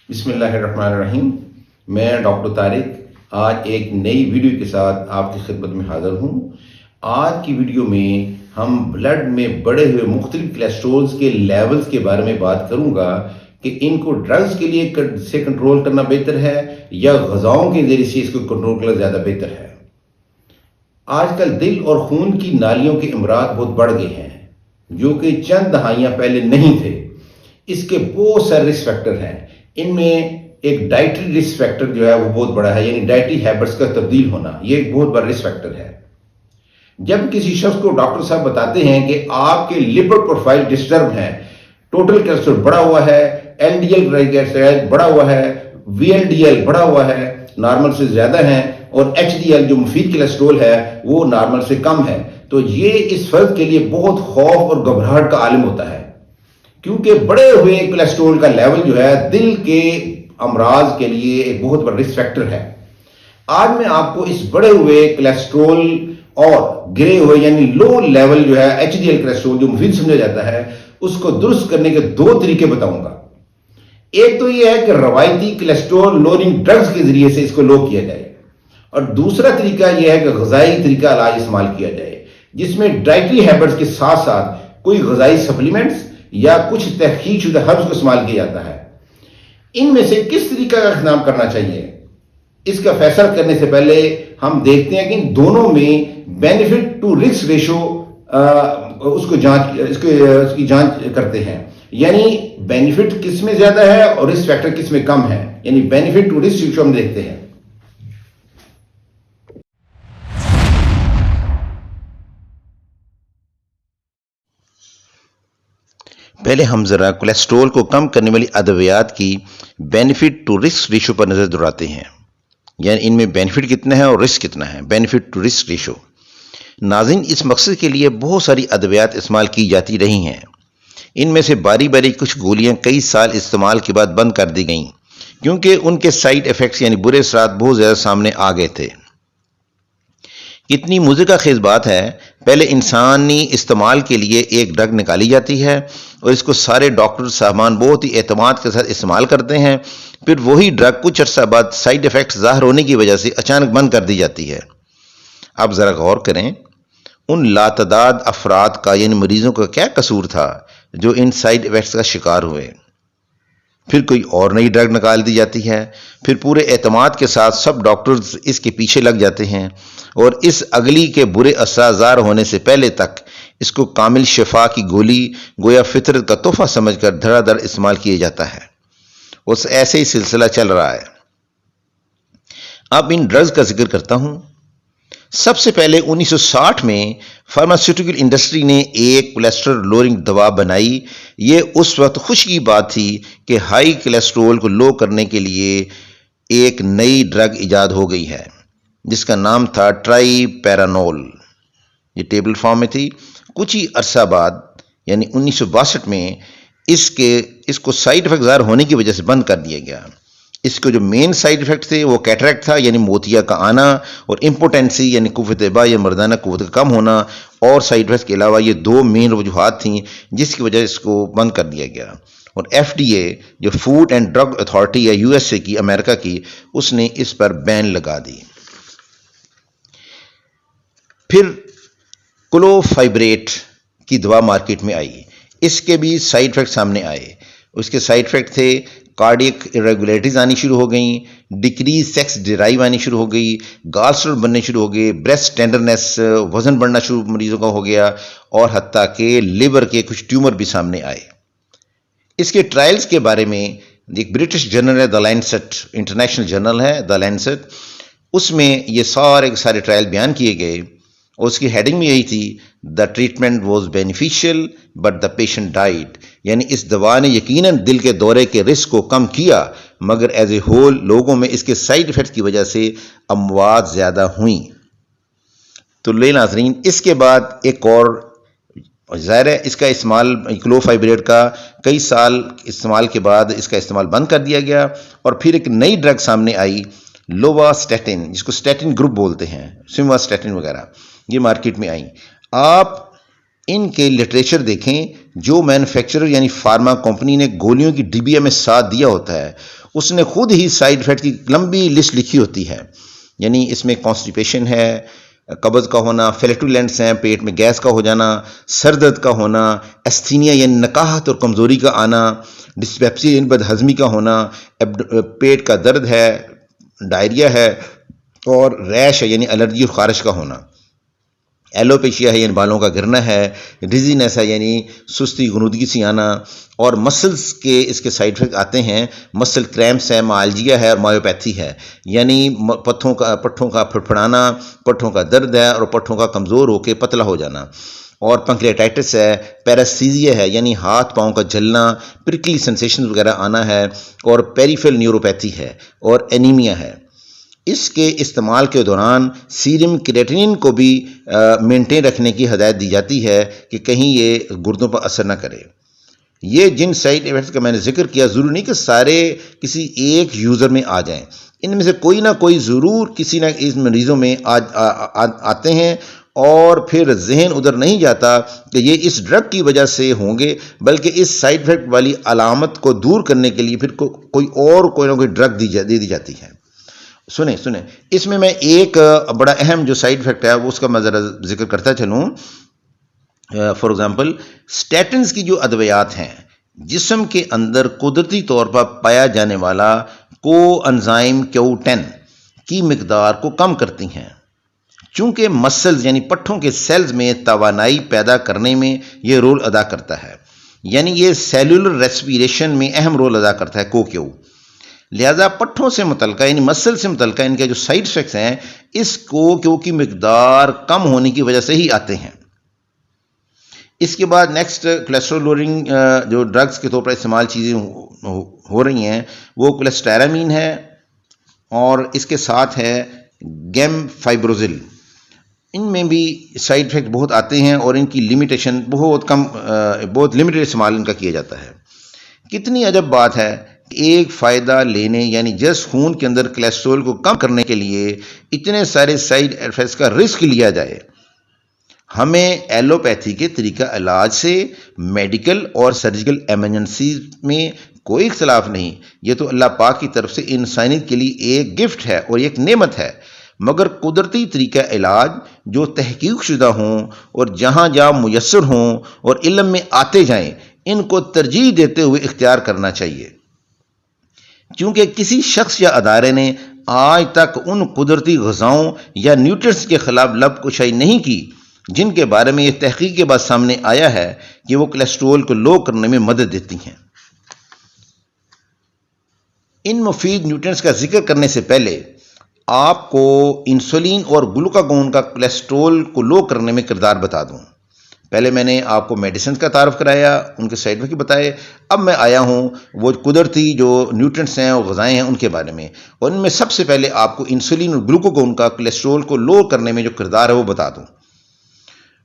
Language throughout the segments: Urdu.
بسم اللہ الرحمن الرحیم. میں ڈاکٹر طارق آج ایک نئی ویڈیو کے ساتھ آپ کی خدمت میں حاضر ہوں. آج کی ویڈیو میں ہم بلڈ میں بڑھے ہوئے مختلف کولیسٹرولز کے لیولز کے بارے میں بات کروں گا کہ ان کو ڈرگز کے لیے سے کنٹرول کرنا بہتر ہے یا غذاؤں کے ذریعے سے اس کو کنٹرول کرنا زیادہ بہتر ہے. آج کل دل اور خون کی نالیوں کے امراض بہت بڑھ گئے ہیں جو کہ چند دہائیاں پہلے نہیں تھے. اس کے بہت سارے رسک فیکٹر ہیں. ان میں ایک ڈائٹری رسک فیکٹر جو ہے وہ بہت بڑا ہے، یعنی ڈائٹری ہیبٹس کا تبدیل ہونا، یہ ایک بہت بڑا رسک فیکٹر ہے. جب کسی شخص کو ڈاکٹر صاحب بتاتے ہیں کہ آپ کے لپڈ پروفائل ڈسٹرب ہیں، ٹوٹل کولیسٹرول بڑا ہوا ہے، ایل ڈی ایل ٹرائیگلسیرائڈ بڑا ہوا ہے، وی ایل ڈی ایل بڑا ہوا ہے، نارمل سے زیادہ ہیں، اور ایچ ڈی ایل جو مفید کولیسٹرول ہے وہ نارمل سے کم ہے، تو یہ اس فرد کے لیے بہت خوف اور گھبراہٹ کا عالم ہوتا ہے، کیونکہ بڑے ہوئے کولیسٹرول کا لیول جو ہے دل کے امراض کے لیے ایک بہت بڑا رسک فیکٹر ہے. آج میں آپ کو اس بڑے ہوئے کولیسٹرول اور گرے ہوئے یعنی لو لیول جو ہے ایچ ڈی ایل کولیسٹرول جو مفید سمجھا جاتا ہے اس کو درست کرنے کے دو طریقے بتاؤں گا. ایک تو یہ ہے کہ روایتی کولیسٹرول لوئرنگ ڈرگز کے ذریعے سے اس کو لو کیا جائے، اور دوسرا طریقہ یہ ہے کہ غذائی طریقہ علاج استعمال کیا جائے جس میں ڈائٹری ہیبٹس کے ساتھ ساتھ کوئی غذائی سپلیمنٹس یا کچھ تحقیق شدہ ہربز کو استعمال کیا جاتا ہے. ان میں سے کس طریقہ کا اہتمام کرنا چاہیے، اس کا فیصلہ کرنے سے پہلے ہم دیکھتے ہیں کہ ان دونوں میں بینیفٹ ٹو رسک ریشو اس کی جانچ کرتے ہیں، یعنی بینیفٹ کس میں زیادہ ہے اور رسک فیکٹر کس میں کم ہے، یعنی بینیفٹ ٹو رسک ریشو ہم دیکھتے ہیں. پہلے ہم ذرا کولیسٹرول کو کم کرنے والی ادویات کی بینیفٹ ٹو رسک ریشو پر نظر دوڑاتے ہیں، یعنی ان میں بینیفٹ کتنا ہے اور رسک کتنا ہے، بینیفٹ ٹو رسک ریشو. ناظرین، اس مقصد کے لیے بہت ساری ادویات استعمال کی جاتی رہی ہیں. ان میں سے باری باری کچھ گولیاں کئی سال استعمال کے بعد بند کر دی گئیں کیونکہ ان کے سائیڈ ایفیکٹس یعنی برے اثرات بہت زیادہ سامنے آ گئے تھے. کتنی مضحکہ خیز بات ہے، پہلے انسانی استعمال کے لیے ایک ڈرگ نکالی جاتی ہے اور اس کو سارے ڈاکٹر صاحبان بہت ہی اعتماد کے ساتھ استعمال کرتے ہیں، پھر وہی ڈرگ کچھ عرصہ بعد سائیڈ ایفیکٹس ظاہر ہونے کی وجہ سے اچانک بند کر دی جاتی ہے. اب ذرا غور کریں، ان لاتعداد افراد کا یعنی مریضوں کا کیا قصور تھا جو ان سائیڈ ایفیکٹس کا شکار ہوئے. پھر کوئی اور نئی ڈرگ نکال دی جاتی ہے، پھر پورے اعتماد کے ساتھ سب ڈاکٹرز اس کے پیچھے لگ جاتے ہیں اور اس اگلی کے برے اثرات ظاہر ہونے سے پہلے تک اس کو کامل شفا کی گولی گویا فطرت کا تحفہ سمجھ کر دھڑا دھڑ استعمال کیا جاتا ہے. اس ایسے ہی سلسلہ چل رہا ہے. اب ان ڈرگز کا ذکر کرتا ہوں. سب سے پہلے 1960 میں فارماسیوٹیکل انڈسٹری نے ایک کولیسٹرول لوئرنگ دوا بنائی. یہ اس وقت خوشی کی بات تھی کہ ہائی کولیسٹرول کو لو کرنے کے لیے ایک نئی ڈرگ ایجاد ہو گئی ہے جس کا نام تھا ٹرائی پیرانول. یہ ٹیبل فارم میں تھی. کچھ ہی عرصہ بعد یعنی 1962 میں اس کو سائیڈ افیکٹ ظاہر ہونے کی وجہ سے بند کر دیا گیا. اس کو جو مین سائیڈ افیکٹ تھے وہ کیٹریکٹ تھا یعنی موتیا کا آنا، اور امپوٹنسی یعنی قوت با یا مردانہ قوت کا کم ہونا، اور سائیڈ افیکٹ کے علاوہ یہ دو مین وجوہات تھیں جس کی وجہ اس کو بند کر دیا گیا. اور ایف ڈی اے جو فوڈ اینڈ ڈرگ اتھارٹی ہے یو ایس اے کی، امریکہ کی، اس نے اس پر بین لگا دی. پھر کلوفائبریٹ کی دوا مارکیٹ میں آئی. اس کے بھی سائیڈ افیکٹ سامنے آئے. اس کے سائیڈ افیکٹ تھے کارڈیک ارریگولیٹریز آنی شروع ہو گئیں، ڈکریز سیکس ڈرائیو آنی شروع ہو گئی، گال سٹون بننے شروع ہو گئے، بریسٹ ٹینڈرنیس، وزن بڑھنا شروع مریضوں کا ہو گیا، اور حتیٰ کہ لیور کے کچھ ٹیومر بھی سامنے آئے. اس کے ٹرائلز کے بارے میں ایک برٹش جرنل ہے، دا لینسٹ، انٹرنیشنل جرنل ہے دا لینسٹ، اس میں یہ سارے ٹرائل بیان کیے گئے اور اس کی ہیڈنگ میں یہی تھی، the treatment was beneficial but the patient died, یعنی اس دوا نے یقیناً دل کے دورے کے رسک کو کم کیا مگر ایز اے ہول لوگوں میں اس کے سائیڈ ایفیکٹ کی وجہ سے اموات زیادہ ہوئیں. تو لے ناظرین، اس کے بعد ایک اور ظاہر ہے اس کا استعمال کلوفائبریٹ کا کئی سال استعمال کے بعد اس کا استعمال بند کر دیا گیا، اور پھر ایک نئی ڈرگ سامنے آئی لوواسٹیٹن، جس کو اسٹیٹن گروپ بولتے ہیں، سمواسٹیٹن وغیرہ، یہ مارکیٹ میں آئیں. آپ ان کے لٹریچر دیکھیں جو مینوفیکچرر یعنی فارما کمپنی نے گولیوں کی ڈبیا میں ساتھ دیا ہوتا ہے اس نے خود ہی سائیڈ افیکٹ کی لمبی لسٹ لکھی ہوتی ہے. یعنی اس میں کانسٹیپیشن ہے، قبض کا ہونا، فلیٹولینٹس ہیں، پیٹ میں گیس کا ہو جانا، سر درد کا ہونا، ایستھینیا یعنی نکاہت اور کمزوری کا آنا، ڈسپیپسیا یعنی بدہضمی کا ہونا، پیٹ کا درد ہے، ڈائریا ہے، اور ریش ہے یعنی الرجی اور خارش کا ہونا، ایلوپیشیا ہے یعنی بالوں کا گرنا ہے، ڈیزینس ہے یعنی سستی غنودگی سی آنا، اور مسلز کے اس کے سائیڈ افیکٹ آتے ہیں، مسل کریمپس ہے، مالجیا ہے اور مایوپیتھی ہے یعنی پٹھوں کا پھڑپھڑانا، پٹھوں کا درد ہے اور پٹھوں کا کمزور ہو کے پتلا ہو جانا، اور پنکریاٹائٹس ہے، پیراسیزیا ہے یعنی ہاتھ پاؤں کا جلنا، پرکلی سینسیشن وغیرہ آنا ہے، اور پیریفرل نیوروپیتھی ہے اور اینیمیا ہے. اس کے استعمال کے دوران سیرم کریٹنین کو بھی مینٹین رکھنے کی ہدایت دی جاتی ہے کہ کہیں یہ گردوں پر اثر نہ کرے. یہ جن سائیڈ ایفیکٹس کا میں نے ذکر کیا ضروری نہیں کہ سارے کسی ایک یوزر میں آ جائیں، ان میں سے کوئی نہ کوئی ضرور کسی نہ اس مریضوں میں آتے ہیں، اور پھر ذہن ادھر نہیں جاتا کہ یہ اس ڈرگ کی وجہ سے ہوں گے، بلکہ اس سائیڈ ایفیکٹ والی علامت کو دور کرنے کے لیے پھر کوئی نہ کوئی ڈرگ دے دی جاتی ہے. سنیں اس میں ایک بڑا اہم جو سائیڈ افیکٹ ہے وہ اس کا میں ذرا ذکر کرتا چلوں. فار ایگزامپل اسٹیٹنز کی جو ادویات ہیں جسم کے اندر قدرتی طور پر پایا جانے والا کو انزائم Q10 کی مقدار کو کم کرتی ہیں، چونکہ مسلز یعنی پٹھوں کے سیلز میں توانائی پیدا کرنے میں یہ رول ادا کرتا ہے، یعنی یہ سیلولر ریسپیریشن میں اہم رول ادا کرتا ہے CoQ. لہذا پٹھوں سے متعلقہ یعنی مسل سے متعلقہ ان کے جو سائیڈ افیکٹس ہیں اس کو کی مقدار کم ہونے کی وجہ سے ہی آتے ہیں. اس کے بعد نیکسٹ کولیسٹرول لوئرنگ جو ڈرگز کے طور پر استعمال چیزیں ہو رہی ہیں وہ کولیسٹیرامین ہے، اور اس کے ساتھ ہے گیم فائبروزل. ان میں بھی سائیڈ افیکٹ بہت آتے ہیں اور ان کی لمیٹیشن بہت کم، بہت لمیٹڈ استعمال ان کا کیا جاتا ہے. کتنی عجب بات ہے کہ ایک فائدہ لینے یعنی جس خون کے اندر کولیسٹرول کو کم کرنے کے لیے اتنے سارے سائیڈ افیکٹس کا رسک لیا جائے. ہمیں ایلوپیتھی کے طریقہ علاج سے میڈیکل اور سرجیکل ایمرجنسی میں کوئی اختلاف نہیں، یہ تو اللہ پاک کی طرف سے انسانیت کے لیے ایک گفٹ ہے اور ایک نعمت ہے، مگر قدرتی طریقہ علاج جو تحقیق شدہ ہوں اور جہاں میسر ہوں اور علم میں آتے جائیں ان کو ترجیح دیتے ہوئے اختیار کرنا چاہیے، کیونکہ کسی شخص یا ادارے نے آج تک ان قدرتی غذاؤں یا نیوٹرینٹس کے خلاف لب کشائی نہیں کی جن کے بارے میں یہ تحقیق کے بعد سامنے آیا ہے کہ وہ کولیسٹرول کو لو کرنے میں مدد دیتی ہیں. ان مفید نیوٹرینٹس کا ذکر کرنے سے پہلے آپ کو انسولین اور گلوکاگون کا کولیسٹرول کو لو کرنے میں کردار بتا دوں. پہلے میں نے آپ کو میڈیسنز کا تعارف کرایا، ان کے سائیڈ افیکٹ بتائے، اب میں آیا ہوں وہ قدرتی جو نیوٹرینٹس ہیں اور غذائیں ہیں ان کے بارے میں، اور ان میں سب سے پہلے آپ کو انسولین اور گلوکاگون کا کولیسٹرول کو لو کرنے میں جو کردار ہے وہ بتا دوں.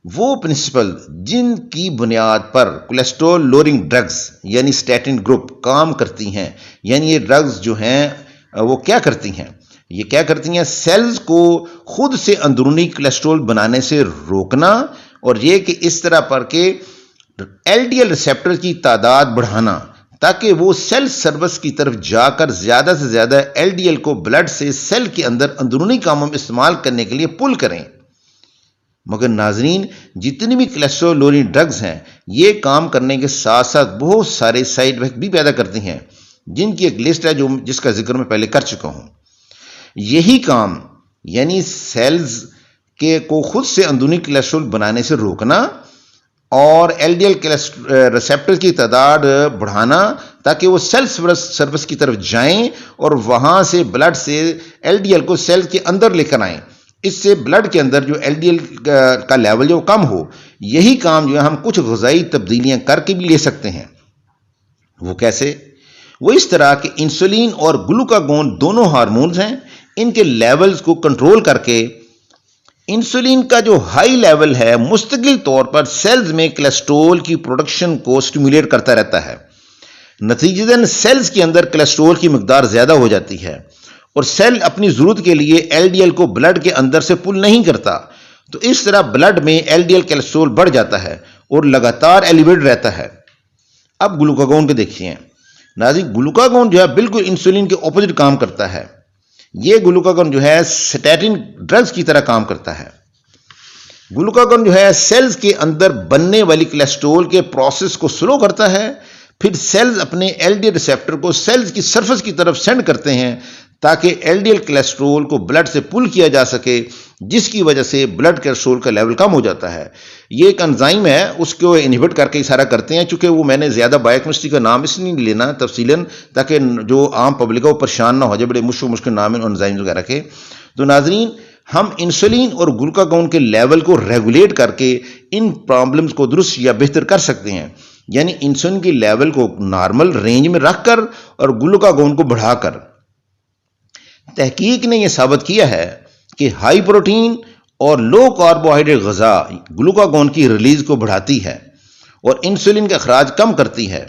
وہ پرنسپل جن کی بنیاد پر کولیسٹرول لوئرنگ ڈرگز یعنی اسٹیٹن گروپ کام کرتی ہیں، یعنی یہ ڈرگز جو ہیں وہ کیا کرتی ہیں، سیلز کو خود سے اندرونی کولیسٹرول بنانے سے روکنا، اور یہ کہ اس طرح پر کہ LDL ریسیپٹر کی تعداد بڑھانا تاکہ وہ سیل سروس کی طرف جا کر زیادہ سے زیادہ LDL کو بلڈ سے سیل کے اندر اندرونی کاموں میں استعمال کرنے کے لیے پل کریں. مگر ناظرین، جتنی بھی کولیسٹرول لوئرنگ ڈرگز ہیں یہ کام کرنے کے ساتھ ساتھ بہت سارے سائیڈ افیکٹ بھی پیدا کرتی ہیں، جن کی ایک لسٹ ہے جس کا ذکر میں پہلے کر چکا ہوں. یہی کام یعنی سیلز کو خود سے اندرونی کولیسٹرول بنانے سے روکنا اور LDL ریسیپٹر کی تعداد بڑھانا تاکہ وہ سیل سروس کی طرف جائیں اور وہاں سے بلڈ سے LDL کو سیل کے اندر لے کر آئیں، اس سے بلڈ کے اندر جو LDL کا لیول جو کم ہو. یہی کام جو ہے ہم کچھ غذائی تبدیلیاں کر کے بھی لے سکتے ہیں. وہ کیسے؟ وہ اس طرح کہ انسولین اور گلوکاگون دونوں ہارمونز ہیں، ان کے لیولز کو کنٹرول کر کے انسولین کا جو ہائی لیول ہے مستقل طور پر سیلز میں کولیسٹرول کی پروڈکشن کو سٹیمولیٹ کرتا رہتا ہے. نتیجتاً سیلز کے اندر کولیسٹرول کی مقدار زیادہ ہو جاتی ہے اور سیل اپنی ضرورت کے لیے LDL کو بلڈ کے اندر سے پل نہیں کرتا، تو اس طرح بلڈ میں LDL کولیسٹرول بڑھ جاتا ہے اور لگاتار ایلیویٹ رہتا ہے۔ اب گلوکاگون کو دیکھیے ناظرین، گلوکاگون جو ہے بالکل انسولین کے اپوزٹ کام کرتا ہے۔ یہ گلوکاگون جو ہے سٹیٹن ڈرگز کی طرح کام کرتا ہے۔ گلوکاگون جو ہے سیلز کے اندر بننے والی کولیسٹرول کے پروسیس کو سلو کرتا ہے، پھر سیلز اپنے ایل ڈی ایل ریسیپٹر کو سیلز کی سرفس کی طرف سینڈ کرتے ہیں تاکہ ایل ڈی ایل کولیسٹرول کو بلڈ سے پل کیا جا سکے، جس کی وجہ سے بلڈ کولیسٹرول کا لیول کم ہو جاتا ہے۔ یہ ایک انزائم ہے، اس کو انہیبٹ کر کے اشارہ کرتے ہیں، چونکہ وہ میں نے زیادہ بائیوکیمسٹری کا نام اس لیے نہیں لینا تفصیلاً تاکہ جو عام پبلک ہے وہ پریشان نہ ہو جائے، بڑے مشکل نام ہیں انزائم وغیرہ کے۔ تو ناظرین، ہم انسولین اور گلوکاگون کے لیول کو ریگولیٹ کر کے ان پرابلمز کو درست یا بہتر کر سکتے ہیں، یعنی انسولین کی لیول کو نارمل رینج میں رکھ کر اور گلوکاگون کو بڑھا کر۔ تحقیق نے یہ ثابت کیا ہے کہ ہائی پروٹین اور لو کاربوہائیڈریٹ غذا گلوکاگون کی ریلیز کو بڑھاتی ہے اور انسولین کا اخراج کم کرتی ہے۔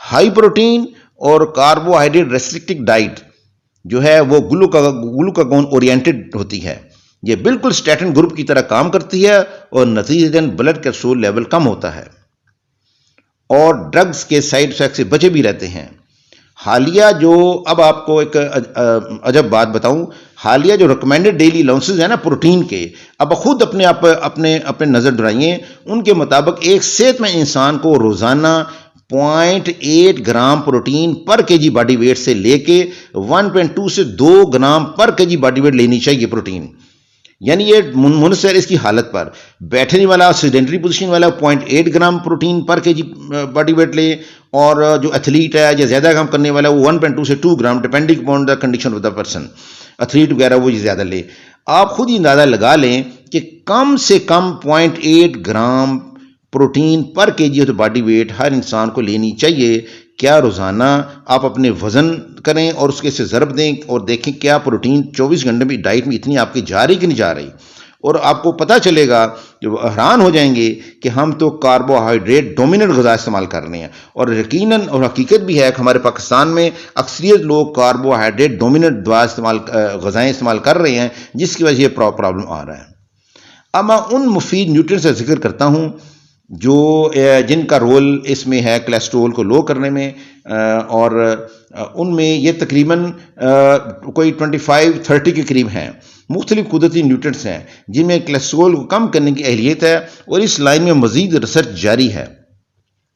ہائی پروٹین اور کاربوہائیڈریٹ ریسٹرکٹڈ ڈائٹ جو ہے وہ گلوکاگون اورینٹڈ ہوتی ہے۔ یہ بالکل سٹیٹن گروپ کی طرح کام کرتی ہے اور نتیجتاً بلڈ کولیسٹرول لیول کم ہوتا ہے اور ڈرگز کے سائیڈ افیکٹ سے بچے بھی رہتے ہیں۔ حالیہ جو اب آپ کو ایک عجب بات بتاؤں، حالیہ جو ریکمینڈڈ ڈیلی الاؤنسز ہیں نا پروٹین کے، اب خود اپنے نظر دڑائیے، ان کے مطابق ایک صحت مند انسان کو روزانہ 0.8 گرام پروٹین پر کے جی باڈی ویٹ سے لے کے 1.2 سے 2 گرام پر کے جی باڈی ویٹ لینی چاہیے پروٹین، یعنی یہ منحصر اس کی حالت پر۔ بیٹھنے والا سیڈنٹری پوزیشن والا 0.8 گرام پروٹین پر کے جی باڈی ویٹ لے، اور جو ایتھلیٹ ہے یا زیادہ کام کرنے والا وہ 1.2 سے 2 gram depending upon the condition of the person, athlete وغیرہ وہ زیادہ لے۔ آپ خود ہی اندازہ لگا لیں کہ کم سے کم 0.8 گرام پروٹین پر کے جی باڈی ویٹ ہر انسان کو لینی چاہیے۔ کیا روزانہ آپ اپنے وزن کریں اور اس کے سے ضرب دیں اور دیکھیں کیا پروٹین 24 گھنٹے میں ڈائٹ میں اتنی آپ کی جا رہی کہ نہیں جا رہی، اور آپ کو پتہ چلے گا، جو حیران ہو جائیں گے کہ ہم تو کاربوہائیڈریٹ ڈومیننٹ غذا استعمال کر رہے ہیں، اور یقیناً اور حقیقت بھی ہے کہ ہمارے پاکستان میں اکثریت لوگ کاربوہائیڈریٹ ڈومیننٹ غذائیں استعمال کر رہے ہیں، جس کی وجہ سے یہ پرابلم آ رہا ہے۔ اب میں ان مفید نیوٹرینٹس کا ذکر کرتا ہوں جن کا رول اس میں ہے کولیسٹرول کو لو کرنے میں، اور ان میں یہ تقریباً کوئی 25-30 کے قریب ہیں۔ مختلف قدرتی نیوٹرینٹس ہیں جن میں کولیسٹرول کو کم کرنے کی اہلیت ہے، اور اس لائن میں مزید ریسرچ جاری ہے۔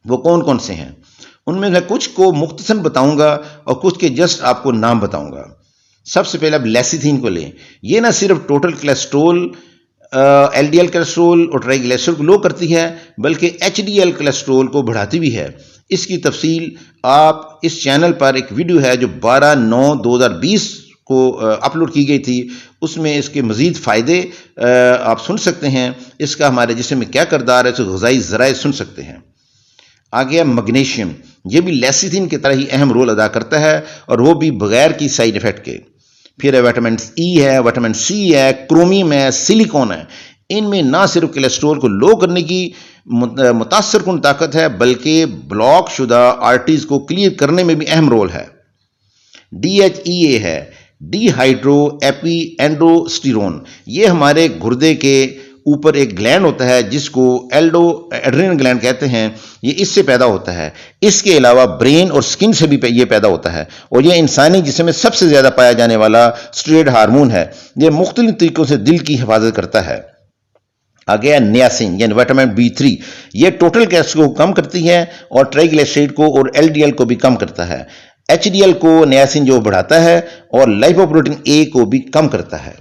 وہ کون کون سے ہیں؟ ان میں کچھ کو مختصراً بتاؤں گا اور کچھ کے جسٹ آپ کو نام بتاؤں گا۔ سب سے پہلے اب لیسیتھین کو لیں۔ یہ نہ صرف total cholesterol, L D L cholesterol اور ٹرائیگلیسیرائڈ کو لو کرتی ہے، بلکہ ایچ ڈی ایل کولیسٹرول کو بڑھاتی بھی ہے۔ اس کی تفصیل آپ اس چینل پر ایک ویڈیو ہے جو 12/9/2020 کو اپلوڈ کی گئی تھی، اس میں اس کے مزید فائدے آپ سن سکتے ہیں، اس کا ہمارے جسم میں کیا کردار ہے، اس غذائی ذرائع سن سکتے ہیں۔ آگے ہے میگنیشیم، یہ بھی لیسیتھین کی طرح ہی اہم رول ادا کرتا ہے، اور وہ بھی بغیر کی سائیڈ ایفیکٹ کے۔ پھر ہے وٹامن ای ہے، وٹامن سی ہے، کرومیم ہے، سلیکون ہے۔ ان میں نہ صرف کولیسٹرول کو لو کرنے کی متاثر کن طاقت ہے، بلکہ بلاک شدہ آرٹریز کو کلیئر کرنے میں بھی اہم رول ہے۔ DHEA ہے، ڈی ہائیڈرو ایپی اینڈوسٹیرون، یہ ہمارے گردے کے اوپر ایک گلینڈ ہوتا ہے جس کو ایڈرینل گلینڈ کہتے ہیں، یہ اس سے پیدا ہوتا ہے۔ اس کے علاوہ برین اور سکن سے بھی یہ پیدا ہوتا ہے، اور یہ انسانی جسم میں سب سے زیادہ پایا جانے والا اسٹیروئڈ ہارمون ہے۔ یہ مختلف طریقوں سے دل کی حفاظت کرتا ہے۔ آگے ہے نیاسین یعنی وٹامن B3، یہ ٹوٹل کولیسٹرول کو کم کرتی ہے اور ٹرائیگلیسیرائڈ کو اور LDL کو بھی کم کرتا ہے۔ HDL کو نیاسین جو بڑھاتا ہے اور لائپوپروٹین A کو بھی کم کرتا ہے۔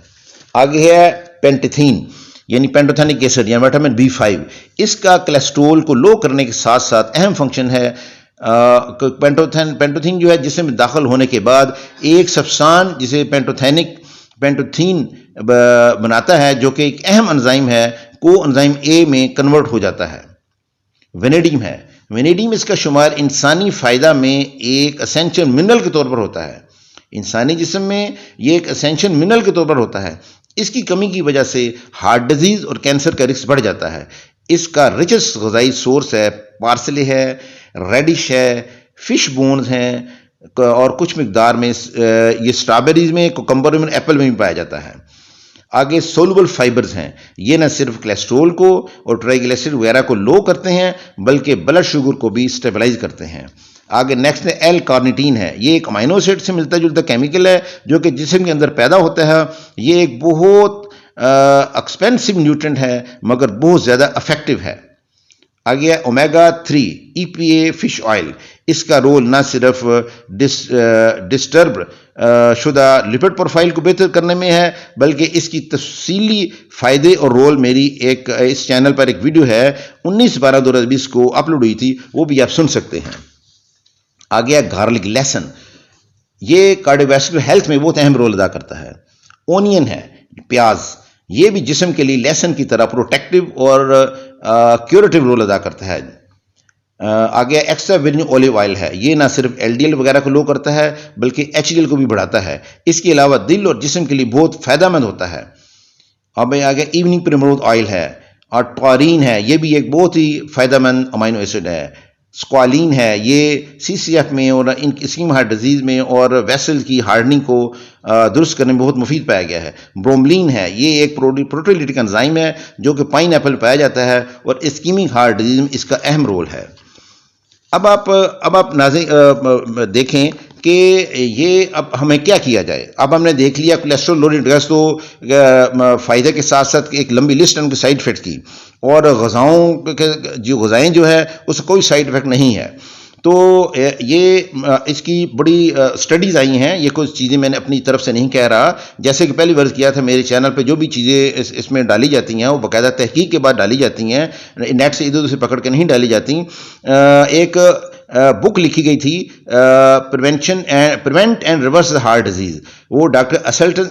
آگے ہے پینٹوتھین یعنی پینٹوتھینک ایسڈ یعنی وٹامن B5، اس کا کولیسٹرول کو لو کرنے کے ساتھ ساتھ اہم فنکشن ہے۔ پینٹوتھین جو ہے جسم میں داخل ہونے کے بعد ایک سبسٹان جسے پینٹوتھین بناتا ہے، جو کہ ایک اہم انزائم ہے، کو انزائم A میں کنورٹ ہو جاتا ہے۔ وینیڈیم ہے، وینیڈیم اس کا شمار انسانی فائدہ میں ایک اسینشل منرل کے طور پر ہوتا ہے۔ انسانی جسم میں یہ ایک اسینشل منرل کے طور پر ہوتا ہے۔ اس کی کمی کی وجہ سے ہارٹ ڈیزیز اور کینسر کا رسک بڑھ جاتا ہے۔ اس کا ریچسٹ غذائی سورس ہے پارسلے ہے، ریڈش ہے، فش بونز ہیں، اور کچھ مقدار میں یہ اسٹرابیریز میں، کوکمبر میں، ایپل میں بھی پایا جاتا ہے۔ آگے سولوبل فائبرز ہیں، یہ نہ صرف کولیسٹرول کو اور ٹرائیگلیسیرائڈ وغیرہ کو لو کرتے ہیں بلکہ بلڈ شوگر کو بھی سٹیبلائز کرتے ہیں۔ آگے نیکسٹ ایل کارنیٹین ہے، یہ ایک امینو ایسڈ سے ملتا جلتا کیمیکل ہے جو کہ جسم کے اندر پیدا ہوتا ہے۔ یہ ایک بہت ایکسپینسو نیوٹرینٹ ہے مگر بہت زیادہ افیکٹو ہے۔ آگے اومیگا 3 EPA فش آئل، اس کا رول نہ صرف ڈسٹرب شدہ لپڈ پروفائل کو بہتر کرنے میں ہے بلکہ اس کی تفصیلی فائدے اور رول میری اس چینل پر ایک ویڈیو ہے 19/12/2020 کو اپلوڈ ہوئی تھی، وہ بھی آپ سن سکتے ہیں۔ آگے گارلک لہسن، یہ کارڈیوواسکولر ہیلتھ میں بہت اہم رول ادا کرتا ہے۔ اونین ہے، پیاز، یہ بھی جسم کے لیے لہسن کی طرح پروٹیکٹیو اور کیوریٹیو رول ادا کرتا ہے۔ آگے ایکسٹرا ورجن اولیو آئل ہے، یہ نہ صرف LDL وغیرہ کو لو کرتا ہے بلکہ HDL کو بھی بڑھاتا ہے، اس کے علاوہ دل اور جسم کے لیے بہت فائدہ مند ہوتا ہے۔ اب آگے ایوننگ پریمروز آئل ہے، اور ٹورین ہے، یہ بھی ایک بہت ہی فائدہ مند امینو ایسڈ ہے۔ اسکوالین ہے، یہ CCF میں اور اسکیم ہارٹ ڈیزیز میں اور ویسل کی ہارڈننگ کو درست کرنے میں بہت مفید پایا گیا ہے۔ بروملین ہے، یہ ایک پروٹیولیٹک انزائم ہے جو کہ پائن ایپل پایا جاتا ہے اور اسکیمنگ ہارٹ ڈیزیز میں اس کا اہم رول ہے۔ اب آپ ناظرین دیکھیں کہ یہ اب ہمیں کیا جائے۔ اب ہم نے دیکھ لیا کولیسٹرول لوڈنگ ڈرگز تو فائدے کے ساتھ ساتھ ایک لمبی لسٹ ان کے سائیڈ افیکٹ کی، اور غذائیں جو ہے اس کا کوئی سائیڈ افیکٹ نہیں ہے۔ تو یہ اس کی بڑی سٹڈیز آئی ہیں، یہ کچھ چیزیں میں نے اپنی طرف سے نہیں کہہ رہا، جیسے کہ پہلی عرض کیا تھا میرے چینل پہ جو بھی چیزیں اس میں ڈالی جاتی ہیں وہ باقاعدہ تحقیق کے بعد ڈالی جاتی ہیں، نیٹ سے ادھر ادھر سے پکڑ کے نہیں ڈالی جاتی۔ ایک بک لکھی گئی تھی prevent and reverse heart disease, وہ ڈاکٹر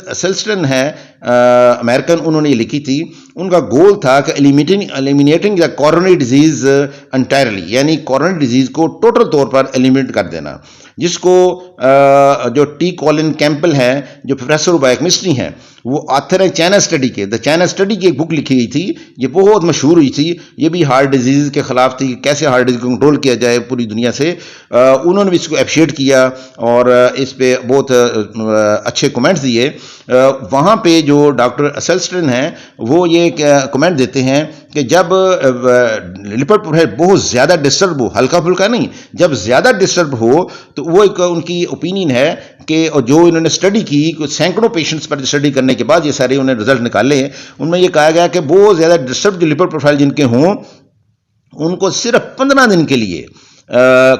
اسلسٹن ہے امریکن، انہوں نے یہ لکھی تھی۔ ان کا گول تھا کہ ایلیمینیٹنگ دا کورونری ڈیزیز انٹائرلی، یعنی کورونری ڈیزیز کو ٹوٹل طور پر ایلیمینیٹ کر دینا، جس کو جو ٹی کولن کیمپل ہے جو پروفیسر بایو کیمسٹری ہیں، وہ آتھر ہے چائنا اسٹڈی کے، دا چائنا اسٹڈی کی ایک بک لکھی گئی تھی، یہ بہت مشہور ہوئی تھی، یہ بھی ہارٹ ڈیزیز کے خلاف تھی، کیسے ہارٹ ڈیزیز کو کنٹرول کیا جائے پوری دنیا سے۔ انہوں نے بھی اس کو اپریشیٹ کیا اور اس پہ بہت اچھے کمنٹس دیے۔ وہاں پہ جو ڈاکٹر اسلسٹن ہیں وہ یہ کمنٹ دیتے ہیں کہ جب لپڈ پروفائل بہت زیادہ ڈسٹرب ہو، ہلکا پھلکا نہیں، جب زیادہ ڈسٹرب ہو تو وہ ایک ان کی اوپینین ہے کہ جو انہوں نے اسٹڈی کی، سینکڑوں پیشنٹس پر اسٹڈی کرنے کے بعد یہ سارے انہیں رزلٹ نکالے، ان میں یہ کہا گیا کہ بہت زیادہ ڈسٹرب جو لپڈ پروفائل جن کے ہوں ان کو صرف 15 دن کے لیے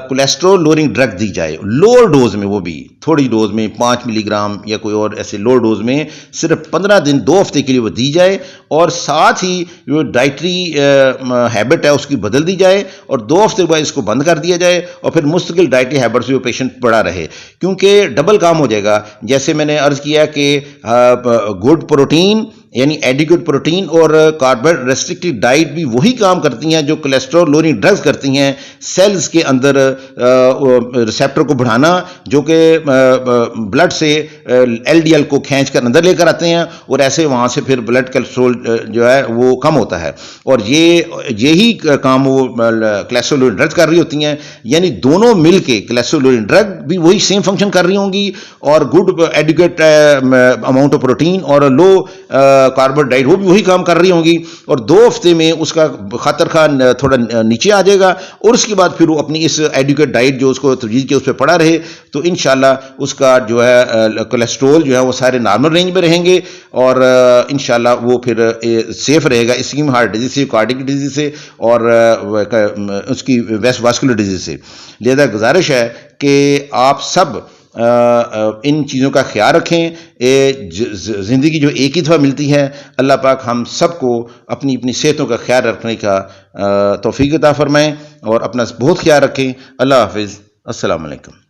کولیسٹرول لوئرنگ ڈرگ دی جائے، لوور ڈوز میں، وہ بھی تھوڑی ڈوز میں 5 ملی گرام یا کوئی اور ایسے لوور ڈوز میں، صرف 15 دن 2 ہفتے کے لیے وہ دی جائے، اور ساتھ ہی جو ڈائٹری ہیبٹ ہے اس کی بدل دی جائے، اور 2 ہفتے بعد اس کو بند کر دیا جائے، اور پھر مستقل ڈائٹری ہیبٹ سے وہ پیشنٹ پڑا رہے، کیونکہ ڈبل کام ہو جائے گا۔ جیسے میں نے عرض کیا کہ گڈ پروٹین یعنی ایڈیکویٹ پروٹین اور کاربوہائیڈریٹ ریسٹرکٹڈ ڈائٹ بھی وہی کام کرتی ہیں جو کولیسٹرول لوئرنگ ڈرگز کرتی ہیں، سیلز کے اندر ریسیپٹر کو بڑھانا جو کہ بلڈ سے LDL کو کھینچ کر اندر لے کر آتے ہیں، اور ایسے وہاں سے پھر بلڈ کولیسٹرول جو ہے وہ کم ہوتا ہے، اور یہی کام وہ کولیسٹرول لوئرنگ ڈرگز کر رہی ہوتی ہیں، یعنی دونوں مل کے کولیسٹرول لوئرنگ ڈرگ بھی وہی سیم فنکشن کر رہی ہوں گی، اور good adequate amount of protein اور لو کاربوہائیڈریٹ ڈائٹ وہ بھی وہی کام کر رہی ہوں گی، اور 2 ہفتے میں اس کا خطر خواہ تھوڑا نیچے آ جائے گا، اور اس کے بعد پھر وہ اپنی اس ایڈیکویٹ ڈائٹ جو اس کو تجویز کی اس پہ پڑا رہے، تو انشاءاللہ اس کا جو ہے کولیسٹرول جو ہے وہ سارے نارمل رینج میں رہیں گے، اور انشاءاللہ وہ پھر سیف رہے گا اسکیم ہارٹ ڈیزیز سے، کارڈک ڈیزیز سے، اور اس کی واسکولر ڈیزیز سے۔ لہذا گزارش ہے کہ آپ سب ان چیزوں کا خیال رکھیں۔ زندگی جو ایک ہی دفعہ ملتی ہے، اللہ پاک ہم سب کو اپنی صحتوں کا خیال رکھنے کا توفیق عطا فرمائیں، اور اپنا بہت خیال رکھیں۔ اللہ حافظ، السلام علیکم۔